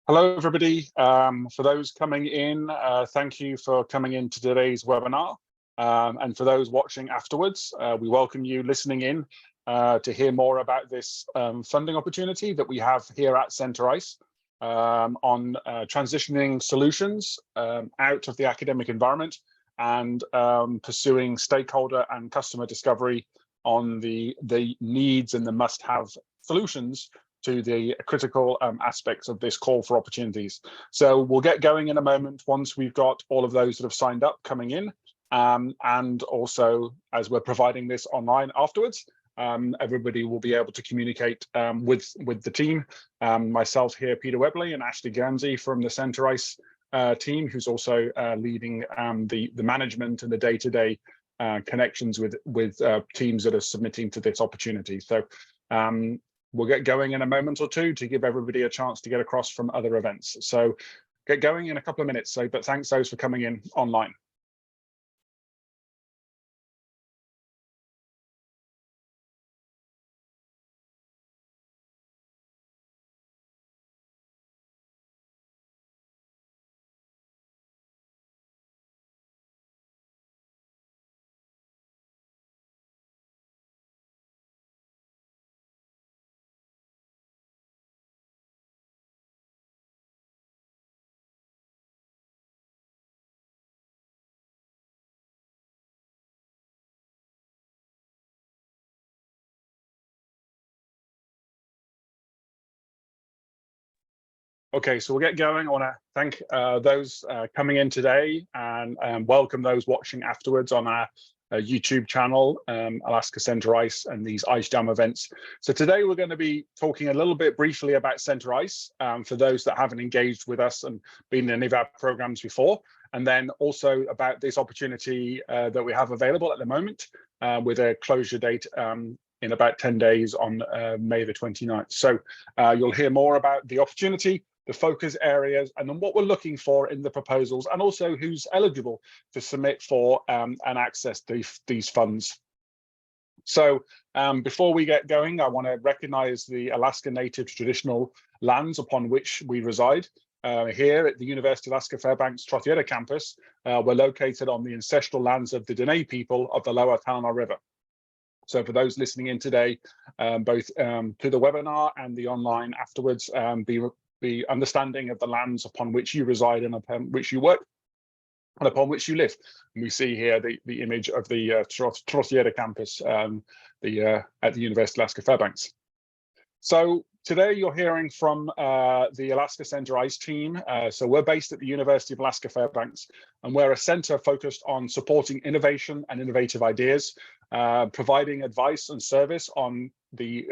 Hello, everybody. For those coming in, thank you for coming in to today's webinar. And for those watching afterwards, we welcome you listening in to hear more about this funding opportunity that we have here at Centre ICE on transitioning solutions out of the academic environment and pursuing stakeholder and customer discovery on the needs and the must-have solutions to the critical aspects of this call for opportunities. So we'll get going in a moment once we've got all of those that have signed up coming in. And also, as we're providing this online afterwards, everybody will be able to communicate with the team. Myself here, Peter Webley, and Ashley Guernsey from the Centre ICE team, who's also leading the management and the day-to-day connections with teams that are submitting to this opportunity. So we'll get going in a moment or two to give everybody a chance to get across from other events. So get going in a couple of minutes. But thanks those for coming in online. Okay, so we'll get going. I want to thank those coming in today and welcome those watching afterwards on our YouTube channel, Alaska Centre ICE and these ICE Jam events. So today we're going to be talking a little bit briefly about Centre ICE for those that haven't engaged with us and been in any of our programs before, and then also about this opportunity that we have available at the moment with a closure date in about 10 days on May the 29th. So you'll hear more about the opportunity, the focus areas, and then what we're looking for in the proposals, and also who's eligible to submit for and access these funds. So before we get going, I want to recognize the Alaska Native traditional lands upon which we reside. Here at the University of Alaska Fairbanks Trothieta campus, we're located on the ancestral lands of the Dene people of the Lower Talanoa River. So for those listening in today, both to the webinar and the online afterwards, be understanding of the lands upon which you reside and upon which you work and upon which you live. And we see here the image of the Trothieta campus at the University of Alaska Fairbanks. So today you're hearing from the Alaska Centre ICE team. So we're based at the University of Alaska Fairbanks, and we're a centre focused on supporting innovation and innovative ideas, providing advice and service on the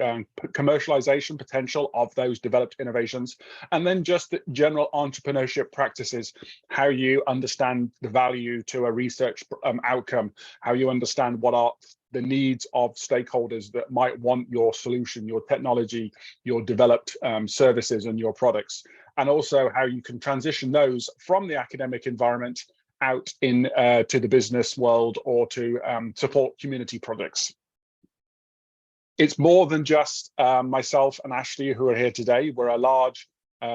commercialization potential of those developed innovations, and then just the general entrepreneurship practices, how you understand the value to a research outcome, how you understand what are the needs of stakeholders that might want your solution, your technology, your developed services and your products, and also how you can transition those from the academic environment out in to the business world or to support community projects. It's more than just myself and Ashley who are here today. We're a large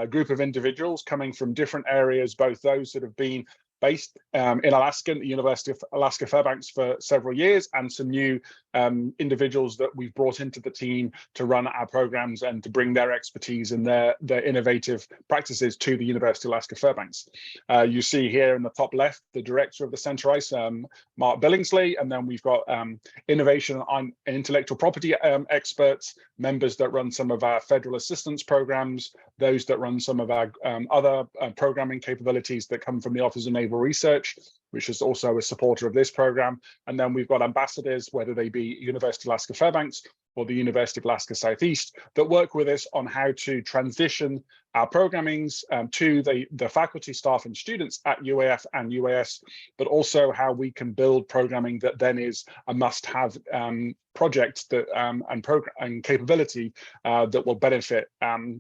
group of individuals coming from different areas, both those that have been based in Alaska at the University of Alaska Fairbanks for several years, and some new individuals that we've brought into the team to run our programs and to bring their expertise and their innovative practices to the University of Alaska Fairbanks. You see here in the top left, the director of the Centre ICE, Mark Billingsley, and then we've got innovation and intellectual property experts, members that run some of our federal assistance programs, those that run some of our other programming capabilities that come from the Office of Naval Research, which is also a supporter of this program. And then we've got ambassadors, whether they be University of Alaska Fairbanks or the University of Alaska Southeast, that work with us on how to transition our programmings to the faculty, staff and students at UAF and UAS, but also how we can build programming that then is a must-have project that and capability that will benefit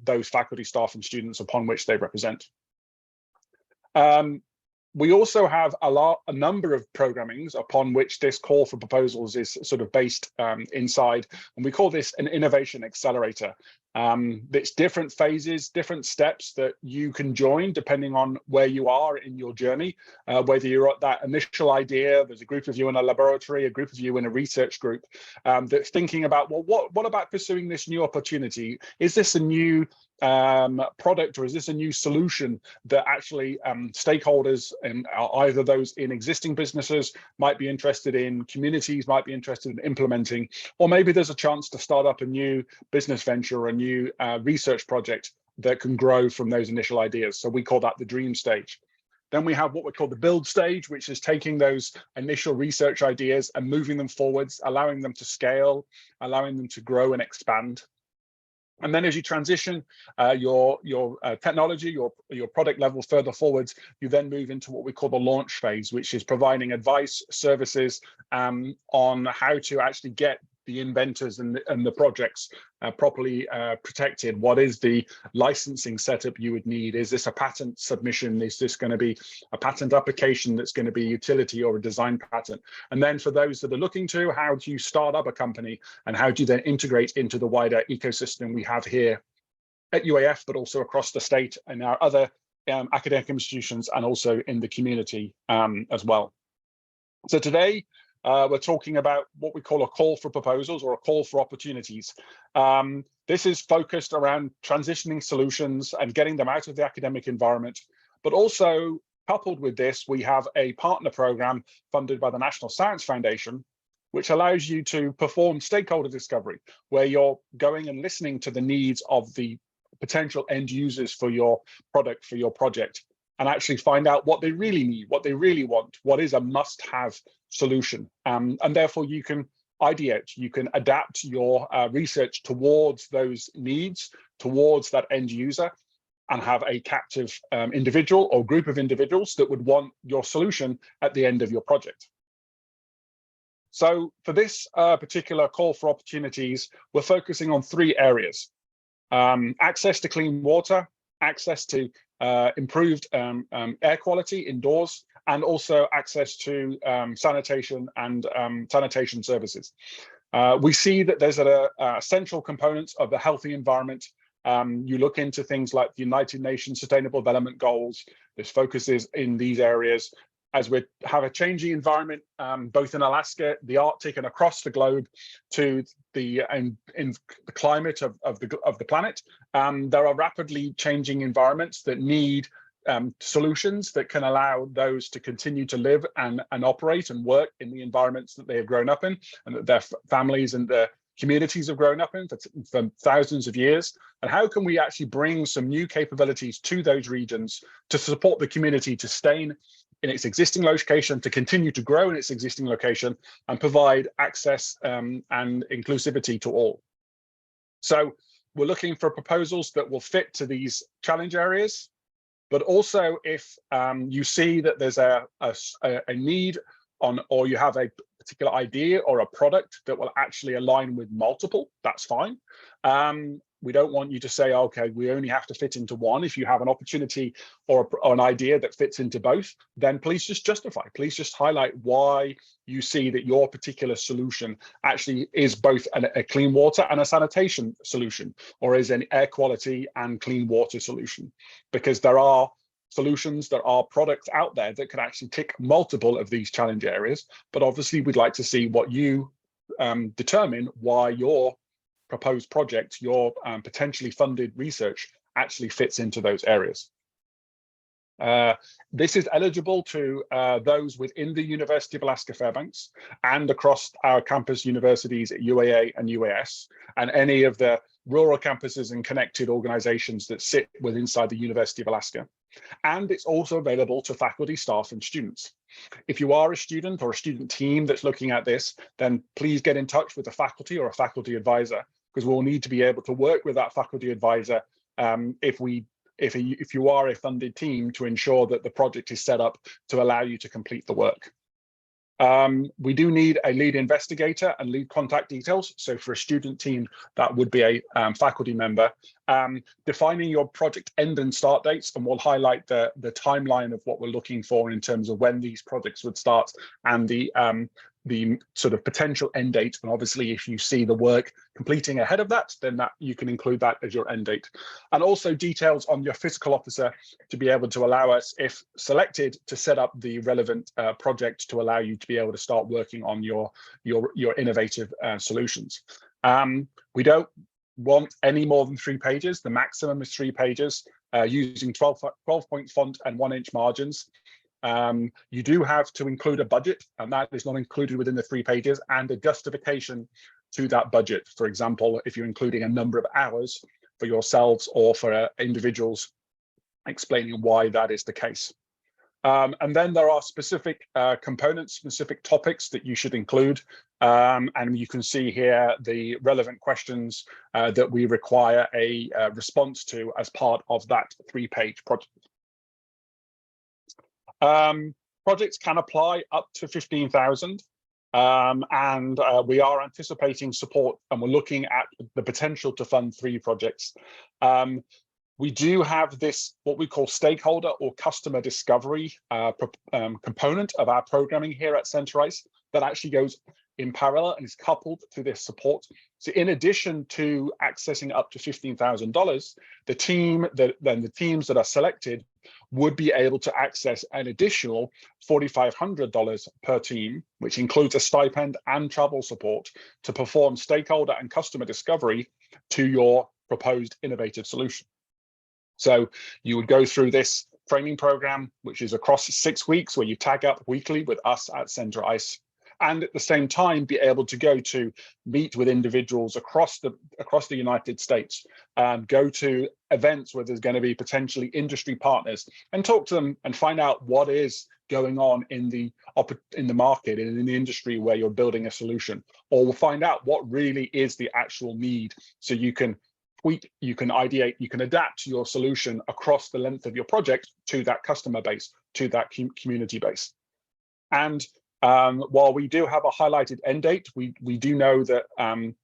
those faculty, staff and students upon which they represent. We also have a number of programmings upon which this call for proposals is sort of based inside, and we call this an innovation accelerator. It's different phases, different steps that you can join depending on where you are in your journey. Whether you're at that initial idea, there's a group of you in a laboratory, a group of you in a research group that's thinking about, well, what about pursuing this new opportunity? Is this a new product, or is this a new solution that actually stakeholders, and either those in existing businesses might be interested in, communities might be interested in implementing, or maybe there's a chance to start up a new business venture or a new research project that can grow from those initial ideas. So we call that the dream stage. Then we have what we call the build stage, which is taking those initial research ideas and moving them forwards, allowing them to scale, allowing them to grow and expand. And then as you transition your technology, your product level further forwards, you then move into what we call the launch phase, which is providing advice, services on how to actually get the inventors and the projects properly protected. What is the licensing setup you would need? Is this a patent submission? Is this going to be a patent application that's going to be utility or a design patent? And then for those that are looking to, how do you start up a company, and how do you then integrate into the wider ecosystem we have here at UAF, but also across the state and our other academic institutions, and also in the community as well. So today, we're talking about what we call a call for proposals, or a call for opportunities. This is focused around transitioning solutions and getting them out of the academic environment. But also coupled with this, we have a partner program funded by the National Science Foundation, which allows you to perform stakeholder discovery, where you're going and listening to the needs of the potential end users for your product, for your project, and actually find out what they really need, what they really want, what is a must-have solution. And therefore you can ideate, you can adapt your research towards those needs, towards that end user, and have a captive individual or group of individuals that would want your solution at the end of your project. So for this particular call for opportunities, we're focusing on 3 areas: access to clean water, access to improved air quality indoors, and also access to sanitation and sanitation services. We see that there's a central component of the healthy environment. You look into things like the United Nations Sustainable Development Goals. This focuses in these areas as we have a changing environment, both in Alaska, the Arctic, and across the globe to the in the climate of the planet. There are rapidly changing environments that need solutions that can allow those to continue to live and operate and work in the environments that they have grown up in, and that their families and their communities have grown up in for thousands of years. And how can we actually bring some new capabilities to those regions to support the community to stay in its existing location, to continue to grow in its existing location, and provide access and inclusivity to all. So we're looking for proposals that will fit to these challenge areas, but also if you see that there's a need on, or you have a particular idea or a product that will actually align with multiple, that's fine. We don't want you to say, okay, we only have to fit into one. If you have an opportunity or an idea that fits into both, then please just justify, please just highlight why you see that your particular solution actually is both a clean water and a sanitation solution, or is an air quality and clean water solution. Because there are solutions, there are products out there that can actually tick multiple of these challenge areas, but obviously we'd like to see what you determine why your proposed project, your potentially funded research actually fits into those areas. This is eligible to those within the University of Alaska Fairbanks and across our campus universities at UAA and UAS, and any of the rural campuses and connected organizations that sit inside the University of Alaska. And it's also available to faculty, staff, and students. If you are a student or a student team that's looking at this, then please get in touch with a faculty or a faculty advisor, because we'll need to be able to work with that faculty advisor if you are a funded team, to ensure that the project is set up to allow you to complete the work. We do need a lead investigator and lead contact details. So for a student team, that would be a faculty member. Defining your project end and start dates, and we'll highlight the timeline of what we're looking for in terms of when these projects would start, and the the sort of potential end date. And obviously, if you see the work completing ahead of that, then that you can include that as your end date. And also details on your physical officer to be able to allow us, if selected, to set up the relevant project to allow you to be able to start working on your innovative solutions. We don't want any more than 3 pages. The maximum is 3 pages, using 12-point font and 1-inch margins. You do have to include a budget, and that is not included within the 3 pages, and a justification to that budget. For example, if you're including a number of hours for yourselves or for individuals, explaining why that is the case. And then there are specific components, specific topics that you should include. And you can see here the relevant questions that we require a response to as part of that 3-page project. Projects can apply up to 15,000, and we are anticipating support, and we're looking at the potential to fund 3 projects. We do have this, what we call stakeholder or customer discovery component of our programming here at Centerice that actually goes in parallel and is coupled to this support. So in addition to accessing up to $15,000, the teams that are selected would be able to access an additional $4,500 per team, which includes a stipend and travel support to perform stakeholder and customer discovery to your proposed innovative solution. So you would go through this training program, which is across 6 weeks, where you tag up weekly with us at Centerice, and at the same time be able to go to meet with individuals across the United States, go to events where there's going to be potentially industry partners, and talk to them and find out what is going on in the market and in the industry where you're building a solution, or we'll find out what really is the actual need, so you can tweak, you can ideate, you can adapt your solution across the length of your project to that customer base, to that community base. And while we do have a highlighted end date, we do know that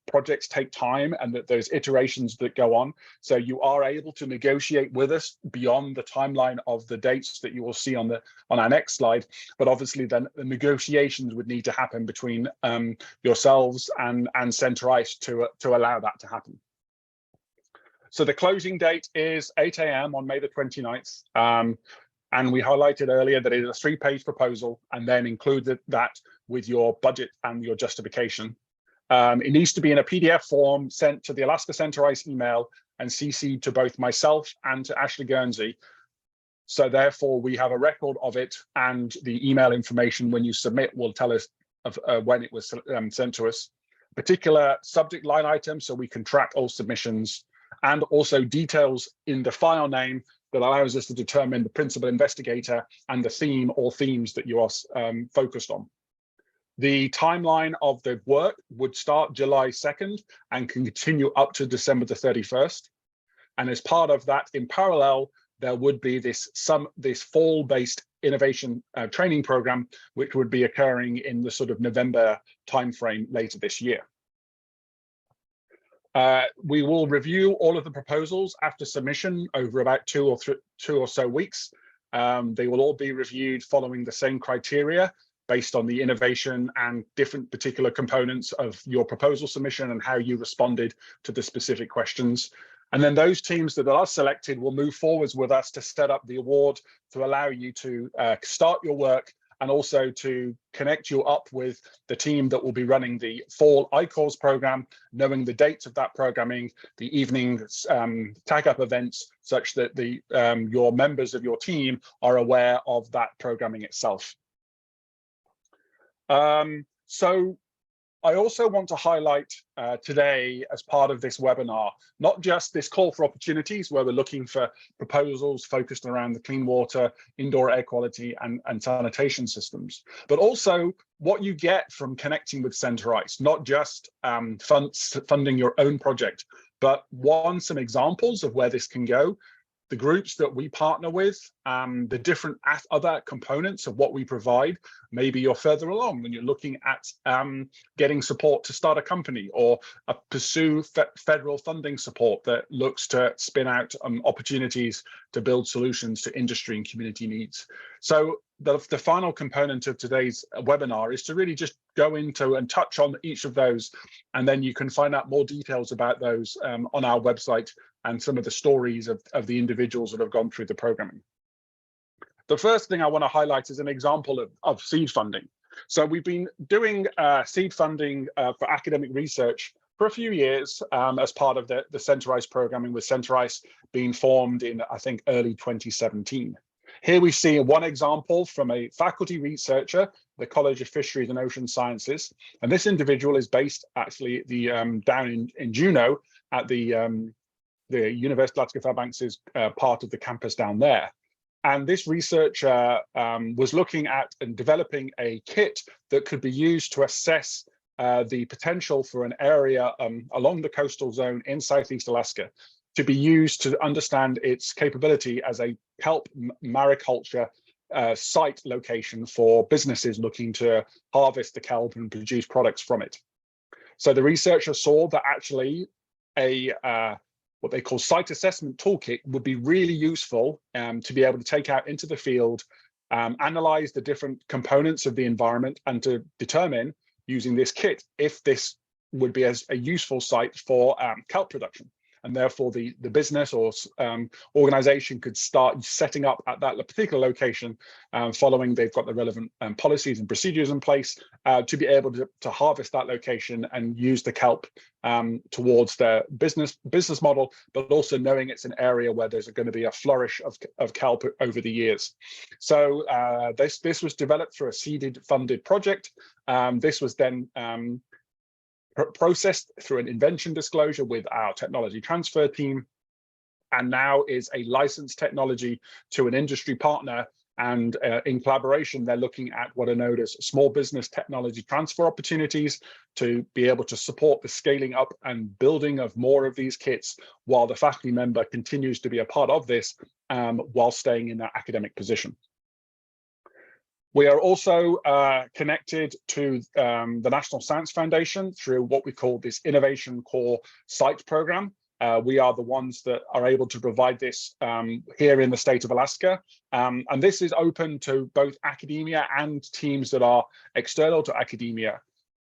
projects take time and that there's iterations that go on. So you are able to negotiate with us beyond the timeline of the dates that you will see on our next slide. But obviously then the negotiations would need to happen between yourselves and Centerice to allow that to happen. So the closing date is 8 a.m. on May the 29th. And we highlighted earlier that it is a 3-page proposal, and then included that with your budget and your justification. It needs to be in a PDF form sent to the Alaska Centerice email and CC'd to both myself and to Ashley Guernsey. So therefore we have a record of it, and the email information when you submit will tell us of when it was sent to us. Particular subject line item so we can track all submissions, and also details in the file name that allows us to determine the principal investigator and the theme or themes that you are focused on. The timeline of the work would start July 2nd and can continue up to December the 31st. And as part of that, in parallel, there would be this fall-based innovation training program, which would be occurring in the sort of November timeframe later this year. We will review all of the proposals after submission over about 2 or so weeks. They will all be reviewed following the same criteria based on the innovation and different particular components of your proposal submission and how you responded to the specific questions. And then those teams that are selected will move forwards with us to set up the award to allow you to start your work, and also to connect you up with the team that will be running the fall ICORS program, knowing the dates of that programming, the evening tag up events, such that your members of your team are aware of that programming itself. So I also want to highlight today, as part of this webinar, not just this call for opportunities where we're looking for proposals focused around the clean water, indoor air quality and sanitation systems, but also what you get from connecting with Centerice, not just funding your own project, but some examples of where this can go, the groups that we partner with, the different other components of what we provide. Maybe you're further along when you're looking at getting support to start a company, or pursue federal funding support that looks to spin out opportunities to build solutions to industry and community needs. So the final component of today's webinar is to really just go into and touch on each of those, and then you can find out more details about those on our website and some of the stories of the individuals that have gone through the programming. The first thing I want to highlight is an example of seed funding. So we've been doing seed funding for academic research for a few years as part of the CenterICE programming, with CenterICE being formed in, I think, early 2017. Here we see one example from a faculty researcher, the College of Fisheries and Ocean Sciences. And this individual is based actually down in Juneau at the University of Alaska Fairbanks' part of the campus down there. And this researcher was looking at and developing a kit that could be used to assess the potential for an area along the coastal zone in Southeast Alaska to be used to understand its capability as a kelp mariculture site location for businesses looking to harvest the kelp and produce products from it. So the researcher saw that actually what they call site assessment toolkit would be really useful to be able to take out into the field, analyze the different components of the environment, and to determine using this kit if this would be a useful site for kelp production. And therefore the business or organization could start setting up at that particular location following they've got the relevant policies and procedures in place to be able to harvest that location and use the kelp towards their business model, but also knowing it's an area where there's going to be a flourish of kelp over the years. So this was developed through a seeded funded project. This was then processed through an invention disclosure with our technology transfer team, and now is a licensed technology to an industry partner. And in collaboration, they're looking at what are known as small business technology transfer opportunities to be able to support the scaling up and building of more of these kits, while the faculty member continues to be a part of this while staying in that academic position. We are also connected to the National Science Foundation through what we call this Innovation Core Site Program. We are the ones that are able to provide this here in the state of Alaska. And this is open to both academia and teams that are external to academia,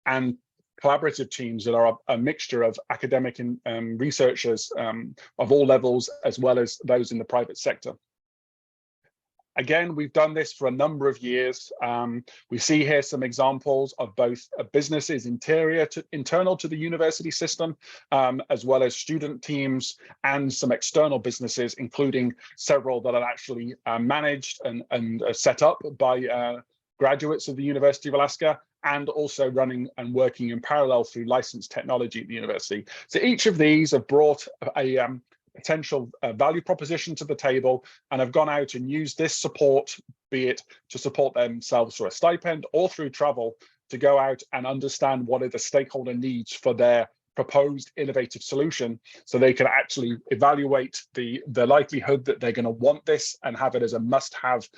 and collaborative teams that are a mixture of academic and researchers of all levels, as well as those in the private sector. Again, we've done this for a number of years. We see here some examples of both businesses internal to the university system, as well as student teams and some external businesses, including several that are actually managed and set up by graduates of the University of Alaska, and also running and working in parallel through licensed technology at the university. So each of these have brought a potential value proposition to the table and have gone out and used this support, be it to support themselves through a stipend or through travel, to go out and understand what are the stakeholder needs for their proposed innovative solution, so they can actually evaluate the likelihood that they're going to want this and have it as a must-have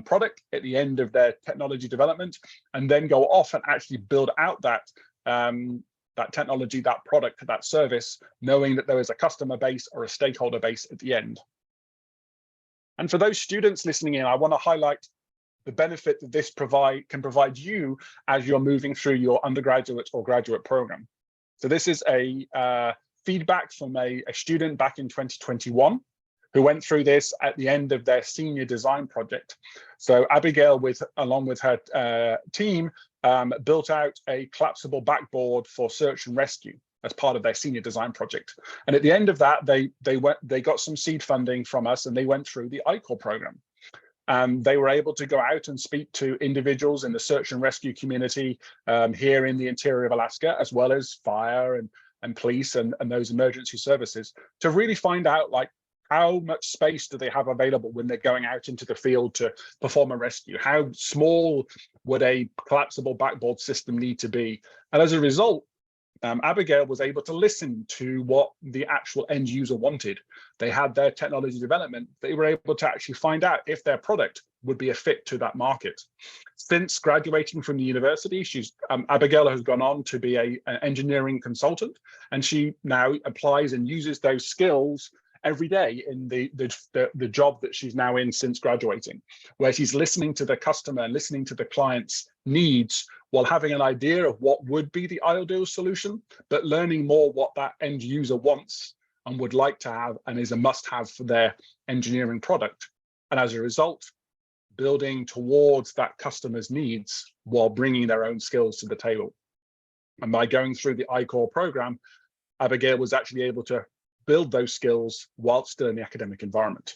product at the end of their technology development, and then go off and actually build out that technology, that product, that service, knowing that there is a customer base or a stakeholder base at the end. And for those students listening in, I want to highlight the benefit that this can provide you as you're moving through your undergraduate or graduate program. So this is a feedback from a student back in 2021 who went through this at the end of their senior design project. So Abigail, along with her team, built out a collapsible backboard for search and rescue as part of their senior design project. And at the end of that, they got some seed funding from us, and they went through the I-Corps program. They were able to go out and speak to individuals in the search and rescue community here in the interior of Alaska, as well as fire and police and those emergency services, to really find out, like, how much space do they have available when they're going out into the field to perform a rescue? How small would a collapsible backboard system need to be? And as a result, Abigail was able to listen to what the actual end user wanted. They had their technology development. They were able to actually find out if their product would be a fit to that market. Since graduating from the university, Abigail has gone on to be an engineering consultant, and she now applies and uses those skills every day in the job that she's now in since graduating, where she's listening to the customer and listening to the client's needs while having an idea of what would be the ideal solution, but learning more what that end user wants and would like to have and is a must-have for their engineering product. And as a result, building towards that customer's needs while bringing their own skills to the table. And by going through the I-Core program, Abigail was actually able to build those skills while still in the academic environment.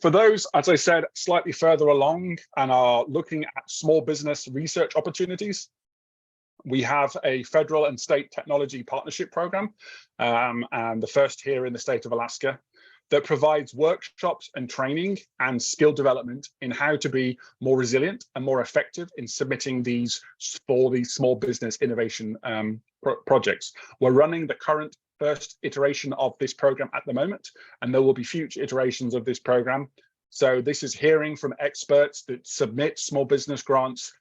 For those, as I said, slightly further along and are looking at small business research opportunities, we have a federal and state technology partnership program, and the first here in the state of Alaska, that provides workshops and training and skill development in how to be more resilient and more effective in submitting these for these small business innovation projects. We're running the current first iteration of this program at the moment, and there will be future iterations of this program. So this is hearing from experts that submit small business grants,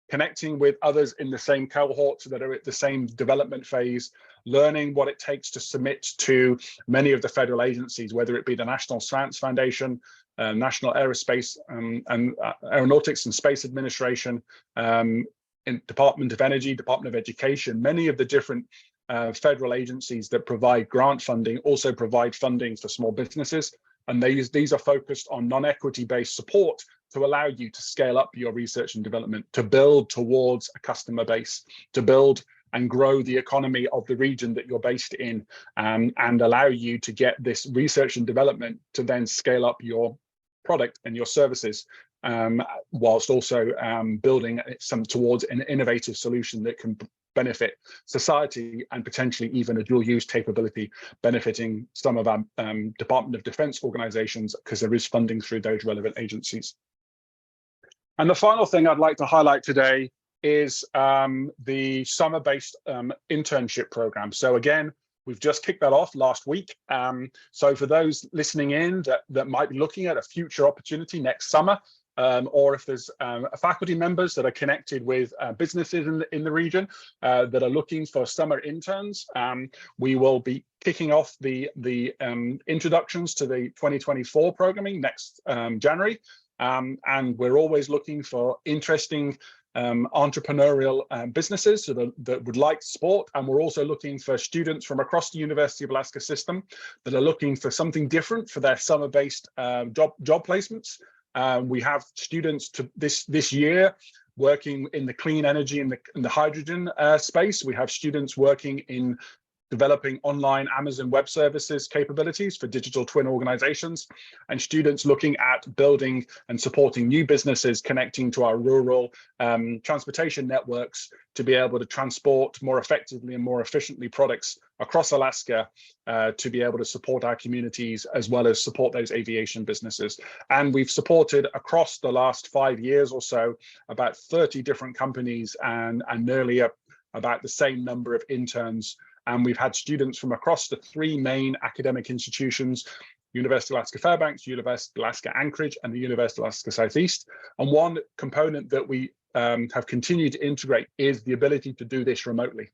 connecting with others in the same cohorts that are at the same development phase, learning what it takes to submit to many of the federal agencies, whether it be the National Science Foundation, National Aerospace and Aeronautics and Space Administration, in Department of Energy, Department of Education, many of the different federal agencies that provide grant funding also provide funding for small businesses. And these are focused on non-equity based support to allow you to scale up your research and development, to build towards a customer base, to build and grow the economy of the region that you're based in, and allow you to get this research and development to then scale up your product and your services, whilst also building some towards an innovative solution that can benefit society and potentially even a dual use capability benefiting some of our Department of Defense organizations, because there is funding through those relevant agencies. And the final thing I'd like to highlight today is the summer-based internship program. So again, we've just kicked that off last week. So for those listening in that might be looking at a future opportunity next summer, or if there's faculty members that are connected with businesses in the region that are looking for summer interns, we will be kicking off the introductions to the 2024 programming next January. And we're always looking for interesting entrepreneurial businesses that would like sport, and we're also looking for students from across the University of Alaska system that are looking for something different for their summer-based job placements. We have students this year working in the clean energy and the hydrogen space. We have students working in developing online Amazon Web Services capabilities for digital twin organizations, and students looking at building and supporting new businesses connecting to our rural transportation networks to be able to transport more effectively and more efficiently products across Alaska to be able to support our communities as well as support those aviation businesses. And we've supported across the last 5 years or so about 30 different companies and nearly about the same number of interns. And we've had students from across the 3 main academic institutions, University of Alaska Fairbanks, University of Alaska Anchorage, and the University of Alaska Southeast. And one component that we have continued to integrate is the ability to do this remotely.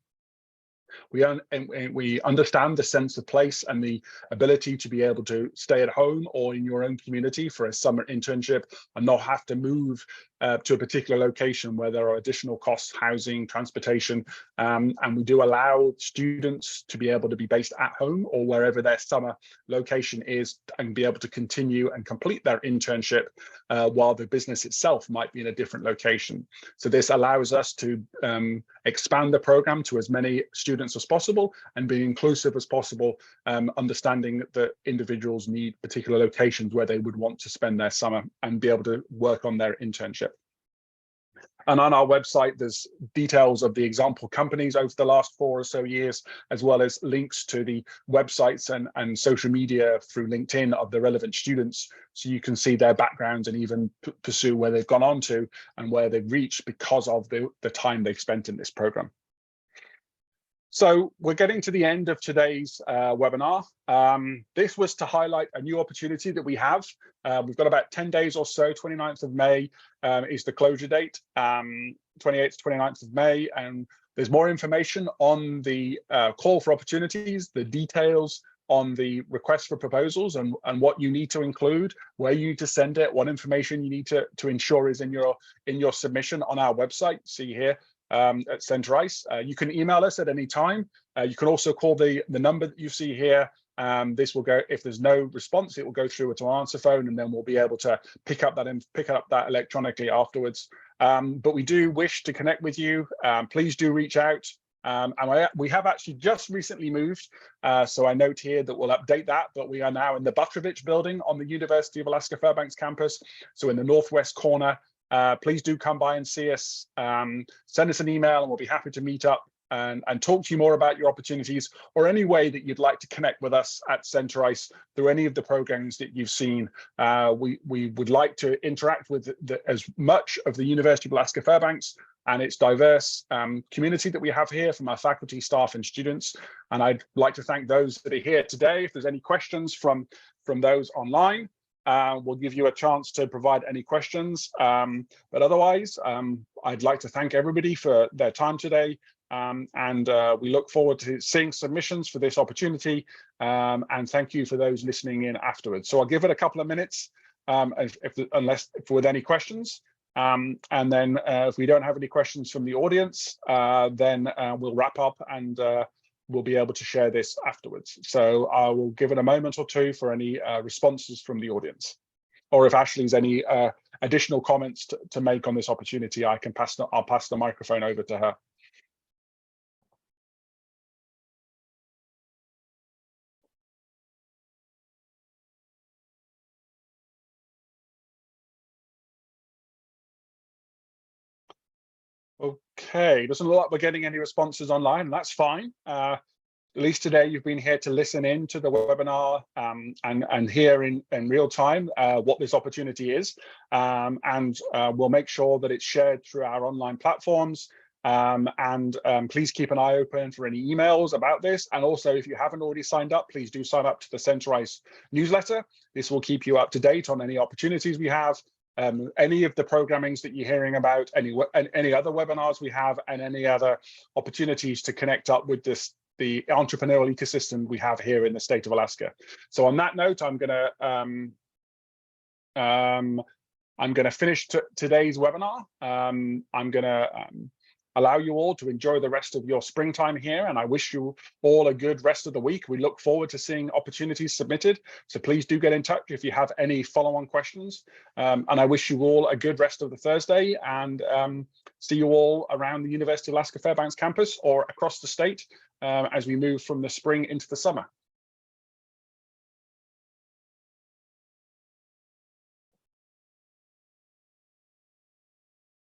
We understand the sense of place and the ability to be able to stay at home or in your own community for a summer internship and not have to move to a particular location where there are additional costs, housing, transportation, and we do allow students to be able to be based at home or wherever their summer location is and be able to continue and complete their internship while the business itself might be in a different location. So this allows us to expand the program to as many students as possible and be inclusive as possible, understanding that individuals need particular locations where they would want to spend their summer and be able to work on their internship. And on our website, there's details of the example companies over the last 4 or so years, as well as links to the websites and social media through LinkedIn of the relevant students. So you can see their backgrounds and even pursue where they've gone on to and where they've reached because of the time they've spent in this program. So we're getting to the end of today's webinar. This was to highlight a new opportunity that we have. We've got about 10 days or so. 29th of May is the closure date, 28th to 29th of May. And there's more information on the call for opportunities, the details on the request for proposals and what you need to include, where you need to send it, what information you need to ensure is in your submission on our website. See here at Centre ICE. You can email us at any time. You can also call the number that you see here. This will go, if there's no response, it will go through to our answer phone, and then we'll be able to pick up that electronically afterwards. But we do wish to connect with you. Please do reach out. And we have actually just recently moved, so I note here that we'll update that, but we are now in the Butrovich building on the University of Alaska Fairbanks campus, so in the northwest corner. Please do come by and see us, send us an email, and we'll be happy to meet up and talk to you more about your opportunities, or any way that you'd like to connect with us at Centre ICE through any of the programs that you've seen. We would like to interact with as much of the University of Alaska Fairbanks and its diverse community that we have here from our faculty, staff, and students. And I'd like to thank those that are here today. If there's any questions from those online, we'll give you a chance to provide any questions. But otherwise, I'd like to thank everybody for their time today. And we look forward to seeing submissions for this opportunity. And thank you for those listening in afterwards. So I'll give it a couple of minutes, unless with any questions. And then if we don't have any questions from the audience, then we'll wrap up and we'll be able to share this afterwards. So I will give it a moment or two for any responses from the audience. Or if Ashley's any additional comments to make on this opportunity, I'll pass the microphone over to her. Okay, doesn't look like we're getting any responses online, and that's fine. At least today you've been here to listen in to the webinar and hear in real time what this opportunity is. We'll make sure that it's shared through our online platforms. Please keep an eye open for any emails about this. And also, if you haven't already signed up, please do sign up to the Centre ICE newsletter. This will keep you up to date on any opportunities we have. Any of the programmings that you're hearing about, any other webinars we have, and any other opportunities to connect up with the entrepreneurial ecosystem we have here in the state of Alaska. So on that note, I'm gonna finish today's webinar. I'm gonna allow you all to enjoy the rest of your springtime here, and I wish you all a good rest of the week. We look forward to seeing opportunities submitted, so please do get in touch if you have any follow-on questions. And I wish you all a good rest of the Thursday, and see you all around the University of Alaska Fairbanks campus or across the state as we move from the spring into the summer.